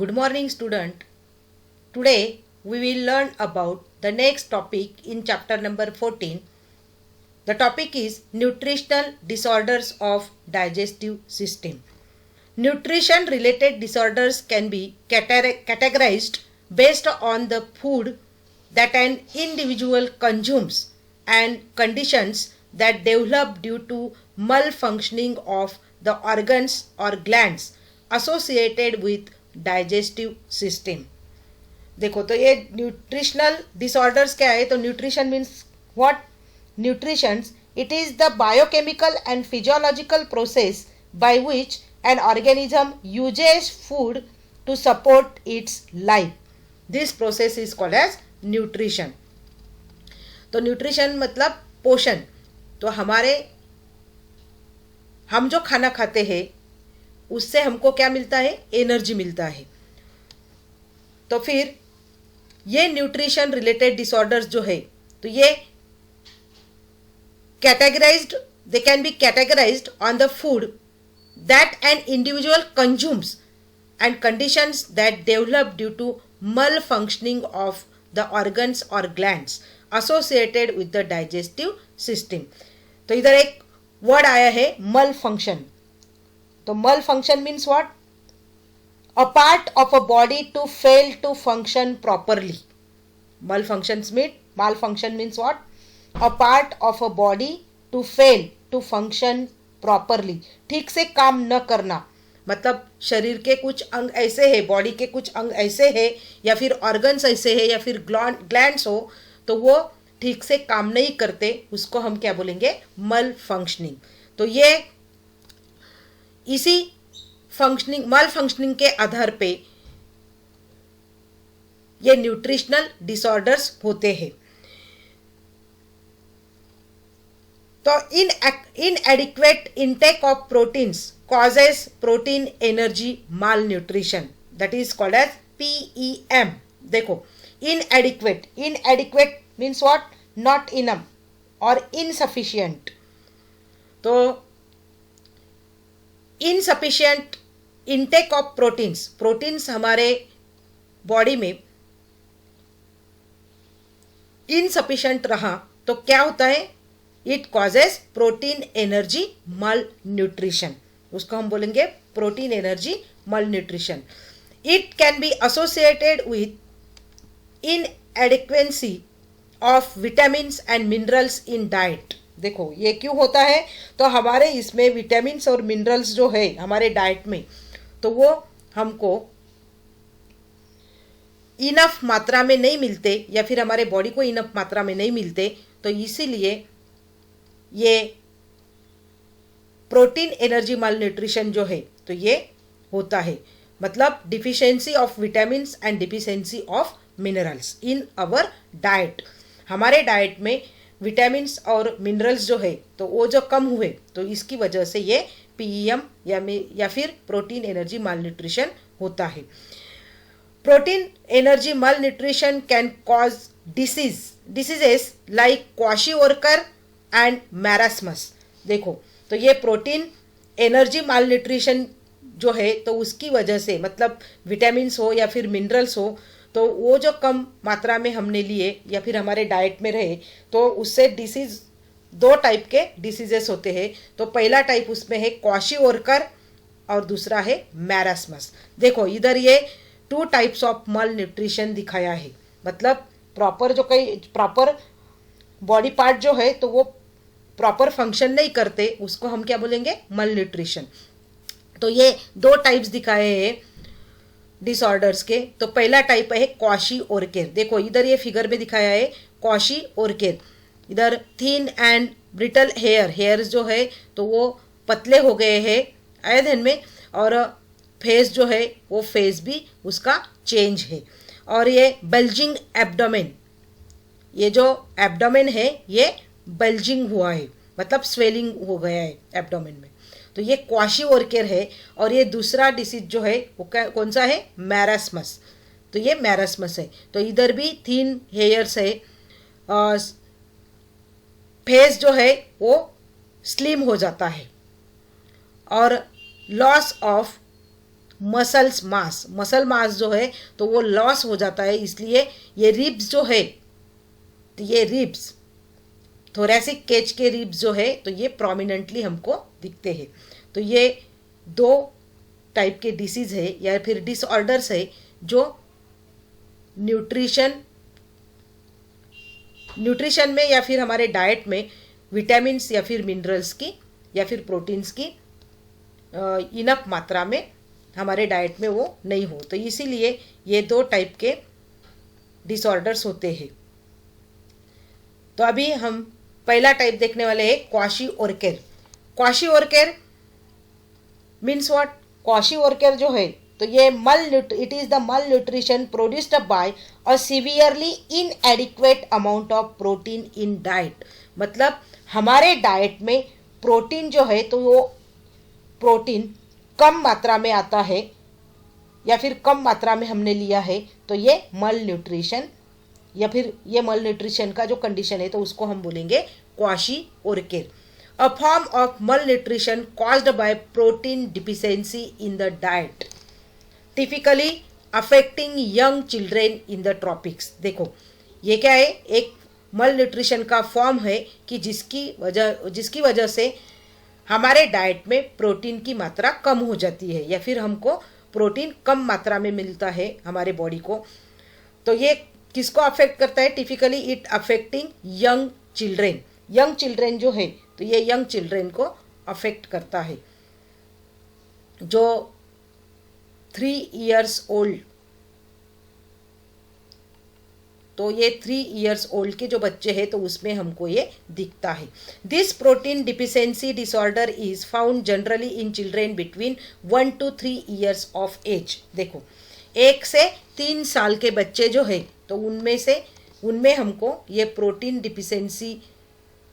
Good morning, student. Today we will learn about the next topic in chapter number 14. The topic is nutritional disorders of digestive system. Nutrition related disorders can be categorized based on the food that an individual consumes and conditions that develop due to malfunctioning of the organs or glands associated with digestive system. देखो तो ये nutritional disorders क्या है. तो nutrition means what? Nutrition it is the biochemical and physiological process by which an organism uses food to support its life. This process is called as nutrition. तो nutrition मतलब पोषण. तो हम जो खाना खाते हैं उससे हमको क्या मिलता है? एनर्जी मिलता है. तो फिर ये न्यूट्रिशन रिलेटेड डिसऑर्डर्स जो है तो ये categorised, they can be categorised on the food that an individual consumes and conditions that develop due to malfunctioning of the organs or glands associated with the digestive system. तो इधर एक word आया है malfunction. तो malfunction means what? A part of a body to fail to function properly. Malfunction means what? A part of a body to fail to function properly. ठीक से काम न करना. मतलब शरीर के कुछ अंग ऐसे है, बॉडी के कुछ अंग ऐसे है या फिर ऑर्गन्स ऐसे है या फिर ग्लैंड्स हो तो वो ठीक से काम नहीं करते, उसको हम क्या बोलेंगे? मल फंक्शनिंग. तो ये इसी मल फंक्शनिंग के आधार पे ये न्यूट्रिशनल डिसऑर्डर्स होते हैं. तो inadequate intake of proteins causes protein energy malnutrition, that is called as PEM. देखो inadequate means what? Not enough or insufficient. तो insufficient intake of proteins हमारे बॉडी में insufficient रहा तो क्या होता है? It causes protein energy malnutrition. उसको हम बोलेंगे protein energy malnutrition. It can be associated with inadequacy of vitamins and minerals in diet. देखो ये क्यों होता है? तो हमारे इसमें विटामिन्स और मिनरल्स जो है हमारे डाइट में तो वो हमको इनफ मात्रा में नहीं मिलते या फिर हमारे बॉडी को इनफ मात्रा में नहीं मिलते. तो इसीलिए ये प्रोटीन एनर्जी माल न्यूट्रिशन जो है तो ये होता है. मतलब deficiency of vitamins and deficiency of minerals in our diet. हमारे डाइट में विटामिन्स और मिनरल्स जो है तो वो जो कम हुए तो इसकी वजह से ये पीईएम या फिर प्रोटीन एनर्जी माल न्यूट्रिशन होता है. Protein energy malnutrition can cause diseases like kwashiorkor and marasmus. देखो तो ये प्रोटीन एनर्जी माल न्यूट्रिशन जो है तो उसकी वजह से मतलब विटामिन्स हो या फिर मिनरल्स हो तो वो जो कम मात्रा में हमने लिए या फिर हमारे डाइट में रहे तो उससे डिसीज, दो टाइप के डिसीजेस होते हैं. तो पहला टाइप उसमें है क्वाशीओरकर और दूसरा है मैरास्मस. देखो इधर ये 2 टाइप्स ऑफ मल न्यूट्रिशन दिखाया है. मतलब प्रॉपर बॉडी पार्ट जो है तो वो प्रॉपर फंक्शन नहीं करते, उसको हम क्या बोलेंगे? मल न्यूट्रिशन. तो ये 2 टाइप्स दिखाए हैं डिसऑर्डर्स के. तो पहला टाइप है क्वाशीओरकर. देखो इधर ये फिगर में दिखाया है क्वाशीओरकर. इधर थिन एंड ब्रिटल हेयर्स जो है तो वो पतले हो गए हैं आए ध्यान में. और फेस जो है वो फेस भी उसका चेंज है. और ये बल्जिंग एब्डोमेन, ये जो एब्डोमेन है ये बल्जिंग हुआ है मतलब स्वेलिंग हो गया है एब्डोमेन में. तो ये क्वाशीओरकर है. और ये दूसरा डिसीज जो है वो कौन सा है? मैरास्मस. तो ये मैरास्मस है. तो इधर भी थिन हेयर्स है, फेस जो है वो स्लिम हो जाता है और लॉस ऑफ मसल मास जो है तो वो लॉस हो जाता है, इसलिए ये रिब्स जो है, तो ये रिब्स थोरेसिक केज के रिब्स जो है तो ये प्रोमिनेंटली हमको दिखते हैं। तो ये दो टाइप के डिसीज है या फिर डिसऑर्डर्स है जो न्यूट्रिशन में या फिर हमारे डाइट में विटामिन्स या फिर मिनरल्स की या फिर प्रोटीन्स की इनफ मात्रा में हमारे डाइट में वो नहीं हो, तो इसीलिए ये दो टाइप के डिसऑर्डर्स होते हैं। तो अभी हम पहला टाइप देखने वाले हैं क्वाशी-ओरकर। क्वाशी-ओरकर मीन्स व्हाट? क्वाशी-ओरकर जो है तो ये इट इज द मल nutrition produced by a severely इनएडिक्वेट amount of protein in diet. मतलब हमारे डाइट में प्रोटीन जो है तो वो प्रोटीन कम मात्रा में आता है या फिर कम मात्रा में हमने लिया है, तो ये मल न्यूट्रिशन या फिर ये मल न्यूट्रिशन का जो कंडीशन है तो उसको हम बोलेंगे क्वाशी-ओरकर। अ फॉर्म ऑफ मल nutrition caused by protein deficiency in the diet typically affecting young children in the tropics. देखो ये क्या है, एक मल न्यूट्रिशन का फॉर्म है कि जिसकी वजह से हमारे डाइट में प्रोटीन की मात्रा कम हो जाती है या फिर हमको प्रोटीन कम मात्रा में मिलता है हमारे बॉडी को। तो ये किसको अफेक्ट करता है? Typically it affecting young children. Young children जो है तो ये यंग चिल्ड्रेन को अफेक्ट करता है, जो 3 years ओल्ड, तो ये 3 years ओल्ड के जो बच्चे हैं तो उसमें हमको ये दिखता है। This protein deficiency disorder is found generally in children between 1 to 3 years of age. देखो 1 से 3 साल के बच्चे जो है तो उनमें हमको ये प्रोटीन डिफिशिएंसी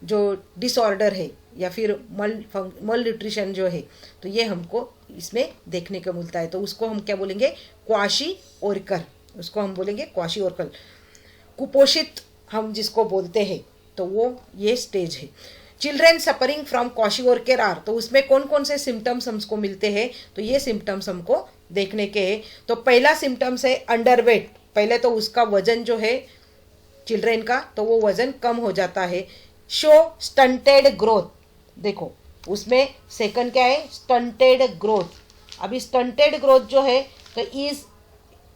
जो डिसऑर्डर है या फिर मल न्यूट्रिशन जो है तो ये हमको इसमें देखने को मिलता है। तो उसको हम क्या बोलेंगे? क्वाशी-ओरकर। उसको हम बोलेंगे क्वाशी-ओरकर। कुपोषित हम जिसको बोलते हैं तो वो ये स्टेज है। चिल्ड्रेन सफरिंग फ्रॉम क्वाशी-ओरकर आर, तो उसमें कौन कौन से सिम्टम्स हमको मिलते हैं? तो ये सिम्टम्स हमको देखने के हैं। तो पहला सिम्टम्स है अंडरवेट। पहले तो उसका वजन जो है चिल्ड्रेन का तो वो वजन कम हो जाता है। Show stunted growth. देखो उसमें सेकंड क्या है? Stunted growth. अभी स्टंटेड ग्रोथ जो है तो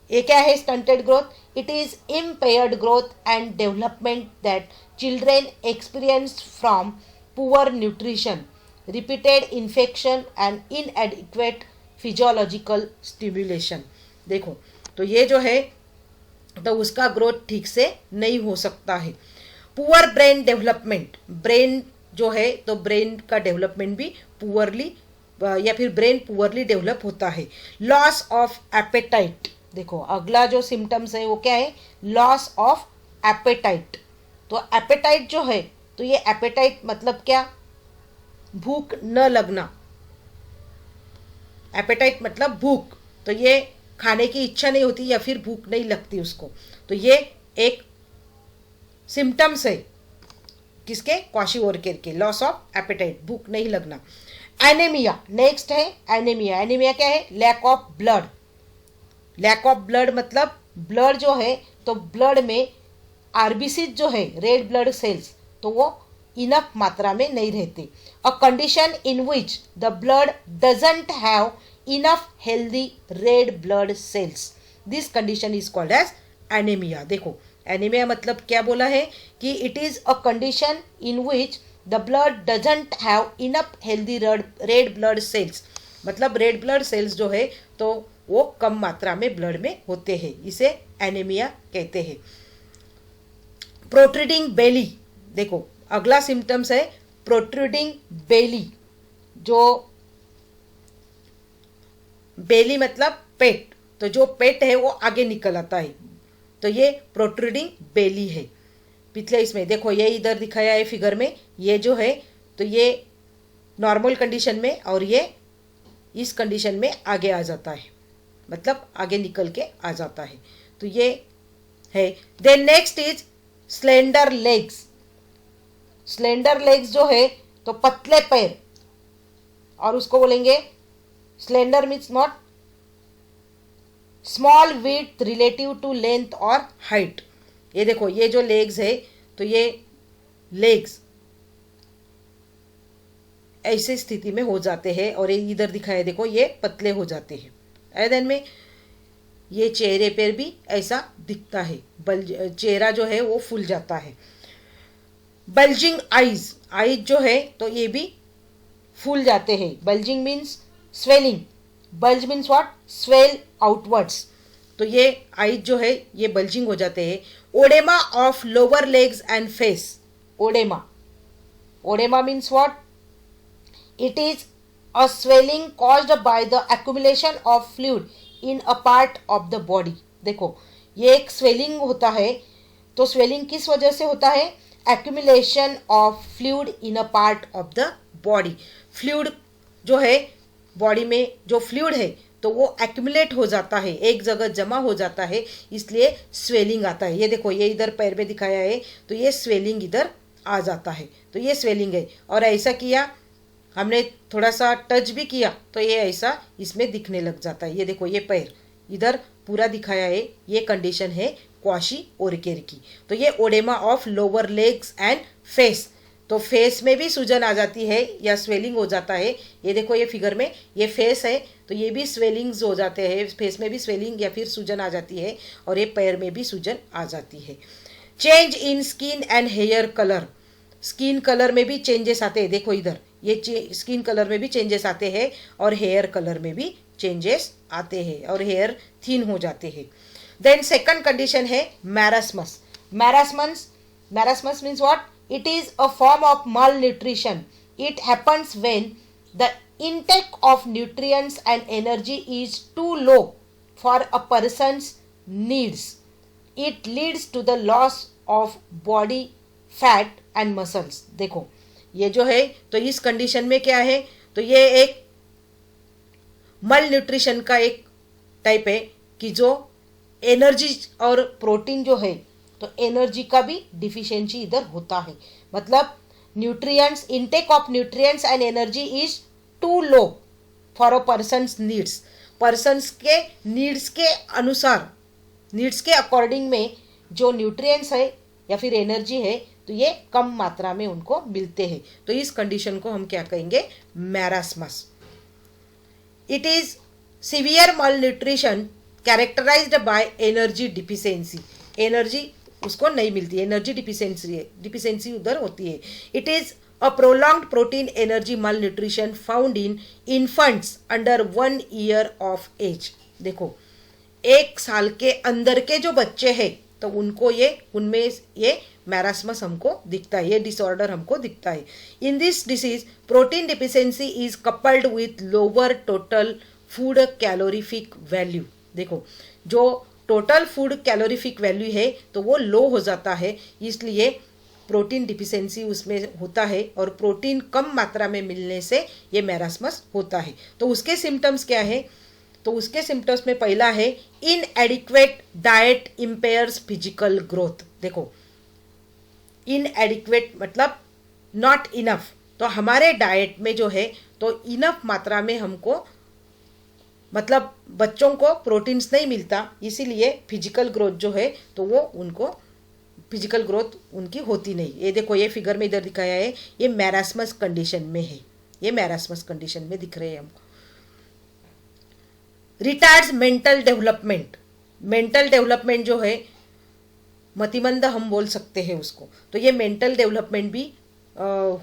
ये क्या है? Stunted growth it is impaired growth and development that children experience from poor nutrition, repeated infection and इनएडिक्वेट physiological stimulation. देखो तो ये जो है तो उसका ग्रोथ ठीक से नहीं हो सकता है। पुअर ब्रेन डेवलपमेंट, ब्रेन जो है तो ब्रेन का डेवलपमेंट भी पुअरली या फिर ब्रेन पुअरली डेवलप होता है। Loss of appetite. देखो अगला जो सिम्टम्स है वो क्या है? Loss of appetite. तो एपेटाइट जो है तो ये एपेटाइट मतलब क्या? भूख न लगना। एपेटाइट मतलब भूख, तो ये खाने की इच्छा नहीं होती या फिर भूख नहीं लगती उसको, तो ये एक सिम्टम्स है किसके? क्वाशी-ओरकर के। लॉस ऑफ एपेटाइट, भूख नहीं लगना। एनीमिया नेक्स्ट है। एनीमिया, एनीमिया क्या है? Lack of blood. Lack of blood मतलब ब्लड जो है तो ब्लड में आरबीसी जो है रेड ब्लड सेल्स तो वो इनफ मात्रा में नहीं रहते। A condition in which the blood doesn't have enough healthy red blood cells, this condition is called as anaemia. देखो एनीमिया मतलब क्या बोला है कि it is a condition in which the blood doesn't have enough healthy red blood cells, मतलब red blood cells जो है तो वो कम मात्रा में ब्लड में होते हैं, इसे एनीमिया कहते हैं। प्रोट्रूडिंग बेली। देखो अगला सिम्टम्स है प्रोट्रूडिंग बेली। जो बेली मतलब पेट, तो जो पेट है वो आगे निकल आता है, तो ये प्रोट्रूडिंग बेली है। पिछले इसमें देखो ये इधर दिखाया है फिगर में, ये जो है तो ये नॉर्मल कंडीशन में और ये इस कंडीशन में आगे आ जाता है, मतलब आगे निकल के आ जाता है, तो ये है। Then next is slender legs. Slender legs जो है तो पतले पैर, और उसको बोलेंगे slender means not small width relative to length और हाइट। ये देखो ये जो लेग्स है तो ये लेग्स ऐसे स्थिति में हो जाते हैं और ये इधर दिखाया देखो ये पतले हो जाते हैं। ऐदन में ये चेहरे पर भी ऐसा दिखता है, चेहरा जो है वो फूल जाता है। बल्जिंग आईज, आईज जो है तो ये भी फूल जाते हैं। Bulging means swelling, bulge means what, swell outwards. तो ये आईज जो है ये बल्जिंग हो जाते हैं। Oedema of lower legs and face, oedema, oedema means what, it is a swelling caused by the accumulation of fluid in a part of the body. देखो ये एक स्वेलिंग होता है, तो स्वेलिंग किस वजह से होता है, accumulation of fluid in a part of the body. Fluid जो है बॉडी में जो फ्लूइड है तो वो एक्यूमुलेट हो जाता है, एक जगह जमा हो जाता है, इसलिए स्वेलिंग आता है। ये देखो ये इधर पैर में दिखाया है तो ये स्वेलिंग इधर आ जाता है, तो ये स्वेलिंग है। और ऐसा किया हमने, थोड़ा सा टच भी किया तो ये ऐसा इसमें दिखने लग जाता है। ये देखो ये पैर इधर पूरा दिखाया है, ये कंडीशन है क्वाशी ओरिकेर की। तो ये oedema of lower legs and face, तो फेस में भी सूजन आ जाती है या स्वेलिंग हो जाता है। ये देखो ये फिगर में ये फेस है तो ये भी स्वेलिंग्स हो जाते हैं, फेस में भी स्वेलिंग या फिर सूजन आ जाती है और ये पैर में भी सूजन आ जाती है। Change in skin and hair colour, skin colour में भी चेंजेस आते हैं। देखो इधर ये स्किन कलर में भी चेंजेस आते हैं और हेयर कलर में भी चेंजेस आते हैं और हेयर थिन हो जाते हैं। देन सेकंड कंडीशन है marasmus. Marasmus means what, it is a form of malnutrition. It happens when the intake of nutrients and energy is too low for a person's needs. It leads to the loss of body fat and muscles. देखो ये जो है तो इस condition में क्या है, तो ये एक मल न्यूट्रिशन का एक टाइप है कि जो एनर्जी और प्रोटीन जो है तो एनर्जी का भी डिफिशियंसी इधर होता है। मतलब nutrients, intake of nutrients and energy is too low for a person's needs. Persons के नीड्स के अनुसार, नीड्स के अकॉर्डिंग में जो न्यूट्रिएंट्स है या फिर एनर्जी है तो ये कम मात्रा में उनको मिलते हैं। तो इस कंडीशन को हम क्या कहेंगे, marasmus. It is severe malnutrition characterised by energy deficiency. Energy उसको नहीं मिलती, एनर्जी डिफिशियंसी उधर होती है। It is a prolonged protein energy malnutrition found in infants under 1 year of age. देखो 1 साल के अंदर के जो बच्चे हैं तो उनको ये, उनमें ये मैरास्मस हमको दिखता है, ये डिसऑर्डर हमको दिखता है। In this disease protein deficiency is coupled with lower total food calorific value. देखो जो टोटल फूड कैलोरीफिक वैल्यू है तो वो लो हो जाता है, इसलिए प्रोटीन डिफिशियंसी उसमें होता है और प्रोटीन कम मात्रा में मिलने से ये मैरास्मस होता है। तो उसके सिम्टम्स क्या है, तो उसके सिम्टम्स में पहला है इनएडिक्वेट डाइट इम्पेयर्स फिजिकल ग्रोथ। देखो इनएडिक्वेट मतलब नॉट इनफ, तो हमारे डाइट में जो है तो इनफ मात्रा में हमको, मतलब बच्चों को प्रोटीन्स नहीं मिलता, इसीलिए फिजिकल ग्रोथ जो है तो वो उनको, फिजिकल ग्रोथ उनकी होती नहीं। ये देखो ये फिगर में इधर दिखाया है, ये मैरास्मस कंडीशन में है, ये मैरास्मस कंडीशन में दिख रहे हैं हमको। Retards mental development, mental development जो है मतिमंद हम बोल सकते हैं उसको, तो ये मेंटल डेवलपमेंट भी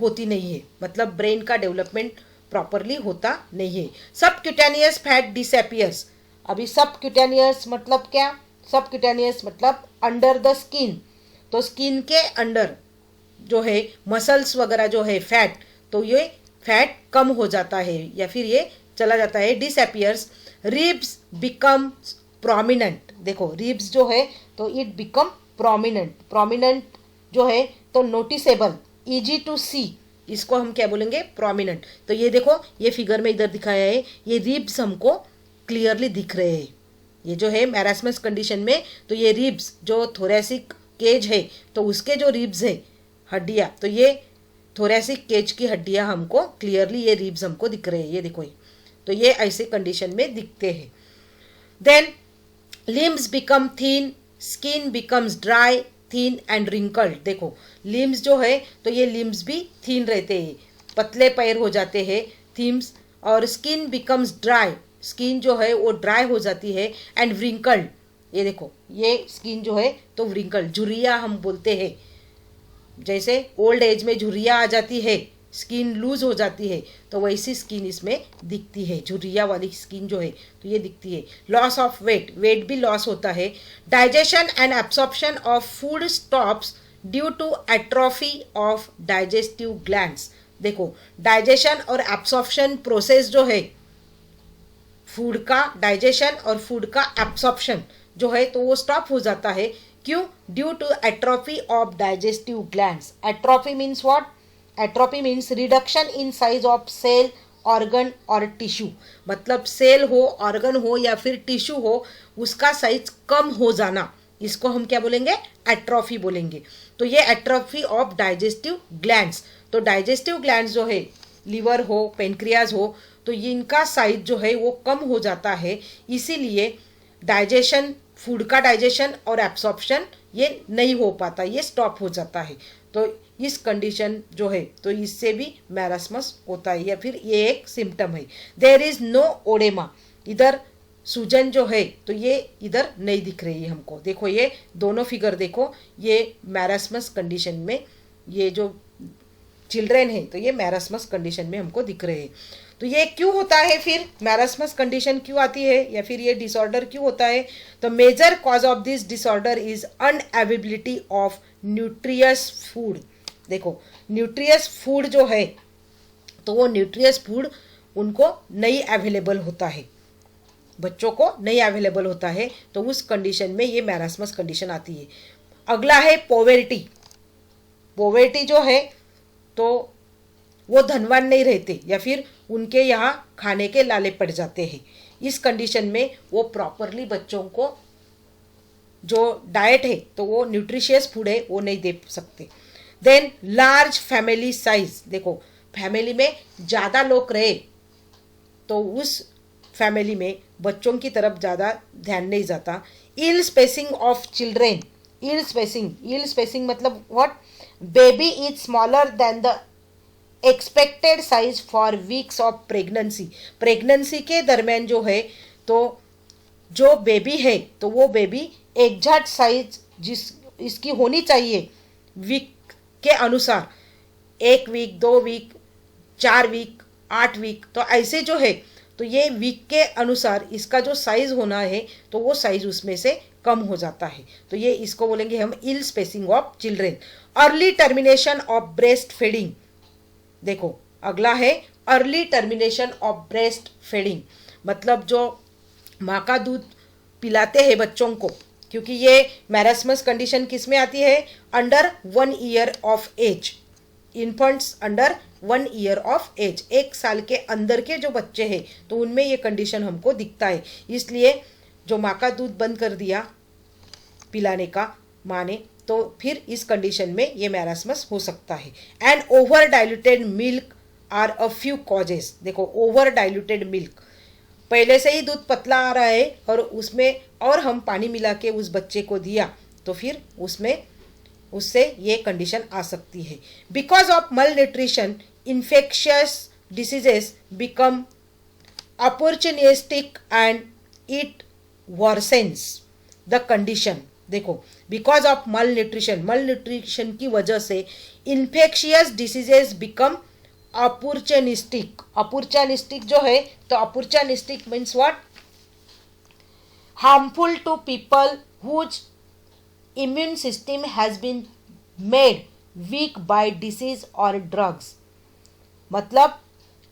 होती नहीं है, मतलब ब्रेन का डेवलपमेंट प्रॉपरली होता नहीं है। Subcutaneous fat disappears. अभी सबक्यूटेनियस मतलब क्या, सबक्यूटेनियस मतलब अंडर द स्किन, तो स्किन के अंडर जो है मसल्स वगैरह जो है फैट, तो ये फैट कम हो जाता है या फिर ये चला जाता है, डिसअपियर्स। Ribs become prominent. देखो रिब्स जो है तो इट बिकम प्रोमिनेंट, प्रोमिनेंट जो है तो नोटिसेबल, इजी टू सी, इसको हम क्या बोलेंगे, प्रोमिनेंट। तो ये देखो ये फिगर में इधर दिखाया है, ये रिब्स हमको क्लियरली दिख रहे हैं। ये जो है मैरास्मस कंडीशन में तो ये रिब्स जो थोरेसिक केज है तो उसके जो रिब्स है हड्डियाँ, तो ये थोरेसिक केज की हड्डियाँ हमको क्लियरली ये रिब्स हमको दिख रहे हैं, ये देखो ये, तो ये ऐसे कंडीशन में दिखते हैं। Then limbs become thin, skin becomes dry, thin and wrinkled. देखो लिम्स जो है तो ये लिम्स भी थीन रहते हैं, पतले पैर हो जाते हैं थीम्स, और स्किन बिकम्स ड्राई, स्किन जो है वो ड्राई हो जाती है, एंड व्रिंकल्ड, ये देखो ये स्किन जो है तो व्रिंकल्ड, झुर्रियाँ हम बोलते हैं, जैसे ओल्ड एज में झुर्रियाँ आ जाती है, स्किन लूज हो जाती है, तो वैसी स्किन इसमें दिखती है, झुर्रिया वाली स्किन जो है तो ये दिखती है। लॉस ऑफ वेट, वेट भी लॉस होता है। Digestion and absorption of food stops due to atrophy of digestive glands. देखो डाइजेशन और एब्सॉर्प्शन प्रोसेस जो है, फूड का डाइजेशन और फूड का एब्सॉर्प्शन जो है तो वो स्टॉप हो जाता है। क्यों? Due to atrophy of digestive glands. Atrophy means what? Atrophy means reduction in size of cell, organ और टिश्यू। मतलब सेल हो, ऑर्गन हो या फिर टिश्यू हो, उसका साइज कम हो जाना, इसको हम क्या बोलेंगे? एट्रोफी बोलेंगे। तो ये एट्रोफी ऑफ डाइजेस्टिव ग्लैंड्स। तो डाइजेस्टिव ग्लैंड्स जो है, लीवर हो, पेनक्रियाज हो, तो इनका साइज जो है वो कम हो जाता है, इसीलिए डाइजेशन, फूड का डाइजेशन और एब्सॉर्प्शन ये नहीं हो पाता, ये स्टॉप हो जाता है। तो इस कंडीशन जो है तो इससे भी मैरास्मस होता है, या फिर ये एक सिम्टम है। देयर इज नो ओडेमा, इधर सूजन जो है तो ये इधर नहीं दिख रही है हमको। देखो ये दोनों फिगर देखो, ये मैरास्मस कंडीशन में ये जो चिल्ड्रेन है तो ये मैरास्मस कंडीशन में हमको दिख रहे हैं। तो ये क्यों होता है, फिर मैरास्मस कंडीशन क्यों आती है, या फिर ये डिसऑर्डर क्यों होता है? तो major cause of this disorder is unavailability of nutritious food. देखो न्यूट्रियस फूड जो है तो वो न्यूट्रियस फूड उनको नहीं अवेलेबल होता है, बच्चों को नहीं अवेलेबल होता है, तो उस कंडीशन में ये मैरास्मस कंडीशन आती है। अगला है पोवर्टी। पोवर्टी जो है तो वो धनवान नहीं रहते, या फिर उनके यहाँ खाने के लाले पड़ जाते हैं। इस कंडीशन में वो प्रॉपरली बच्चों को जो डाइट है तो वो न्यूट्रिशियस फूड है वो नहीं दे सकते। Then large family size. देखो फैमिली में ज़्यादा लोग रहे तो उस फैमिली में बच्चों की तरफ ज़्यादा ध्यान नहीं जाता। Ill spacing of children. Ill spacing मतलब what? Baby is smaller than the expected size for weeks of pregnancy. Pregnancy के दरमियान जो है तो जो बेबी है तो वो बेबी एग्जैक्ट साइज जिस इसकी होनी चाहिए वीक के अनुसार, 1 वीक, 2 वीक, 4 वीक, 8 वीक, तो ऐसे जो है तो ये वीक के अनुसार इसका जो साइज होना है तो वो साइज उसमें से कम हो जाता है। तो ये इसको बोलेंगे हम ill spacing of children. Early termination of breast feeding. देखो अगला है early termination of breast feeding, मतलब जो माँ का दूध पिलाते हैं बच्चों को, क्योंकि ये मैरास्मस कंडीशन किस में आती है? Under 1 year of age. Infants under 1 year of age, 1 साल के अंदर के जो बच्चे हैं तो उनमें ये कंडीशन हमको दिखता है। इसलिए जो माँ का दूध बंद कर दिया पिलाने का माँ ने, तो फिर इस कंडीशन में ये मैरास्मस हो सकता है। And over diluted milk are a few causes. देखो ओवर डाइल्यूटेड मिल्क, पहले से ही दूध पतला आ रहा है और उसमें और हम पानी मिला के उस बच्चे को दिया तो फिर उससे ये कंडीशन आ सकती है। Because of malnutrition infectious diseases become opportunistic and it worsens the condition. देखो बिकॉज ऑफ मल न्यूट्रिशन की वजह से infectious diseases become opportunistic. Opportunistic जो है तो opportunistic means what? Harmful to people whose immune system has been made weak by disease or drugs। मतलब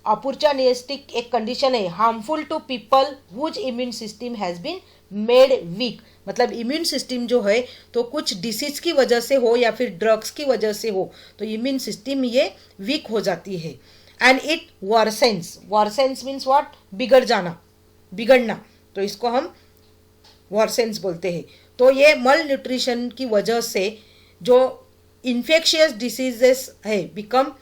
opportunistic एक condition है, harmful to people whose immune system has been made weak, मतलब immune system जो है तो कुछ disease की वजह से हो या फिर ड्रग्स की वजह से हो तो इम्यून सिस्टम ये वीक हो जाती है। And it worsens means what? बिगड़ जाना, बिगड़ना, तो इसको हम वर्सेंस बोलते हैं। तो ये मल न्यूट्रिशन की वजह से जो इन्फेक्शियस डिसीजेस है बिकम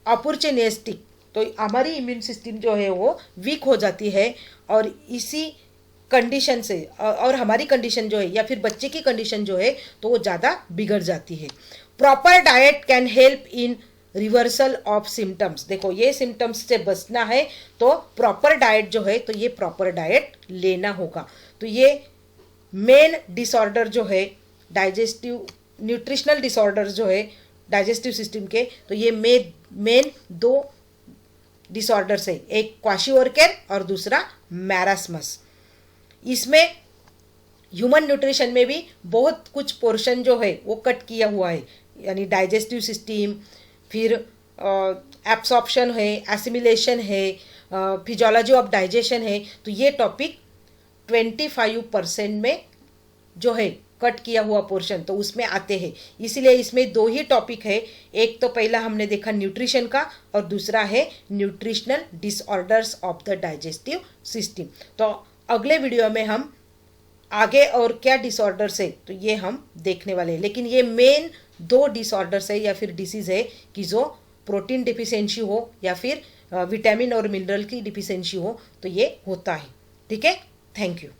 अपॉर्चुनिस्टिक, तो हमारी इम्यून सिस्टम जो है वो वीक हो जाती है और इसी कंडीशन से और हमारी कंडीशन जो है या फिर बच्चे की कंडीशन जो है तो वो ज़्यादा बिगड़ जाती है। Proper diet can help in reversal of symptoms. देखो ये सिम्टम्स से बचना है तो प्रॉपर डाइट जो है तो ये प्रॉपर डाइट लेना होगा। तो ये मेन डिसऑर्डर जो है डाइजेस्टिव न्यूट्रिशनल डिसऑर्डर जो है डाइजेस्टिव सिस्टम के, तो ये मेन दो डिसऑर्डर्स है, एक क्वाशिओरकर और दूसरा मैरास्मस। इसमें ह्यूमन न्यूट्रिशन में भी बहुत कुछ पोर्शन जो है वो कट किया हुआ है, यानी डाइजेस्टिव सिस्टम, फिर एब्सॉर्प्शन है, एसिमिलेशन है, फिजियोलॉजी ऑफ डाइजेशन है। तो ये टॉपिक 25% में जो है कट किया हुआ पोर्शन तो उसमें आते हैं। इसीलिए इसमें दो ही टॉपिक है, एक तो पहला हमने देखा न्यूट्रिशन का और दूसरा है nutritional disorders of the digestive system. तो अगले वीडियो में हम आगे और क्या डिसऑर्डर्स है तो ये हम देखने वाले हैं। लेकिन ये मेन दो डिसऑर्डर्स है या फिर डिसीज़ है कि जो प्रोटीन डिफिशियंसी हो या फिर विटामिन और मिनरल की डिफिशियंसी हो तो ये होता है। ठीक है, थैंक यू।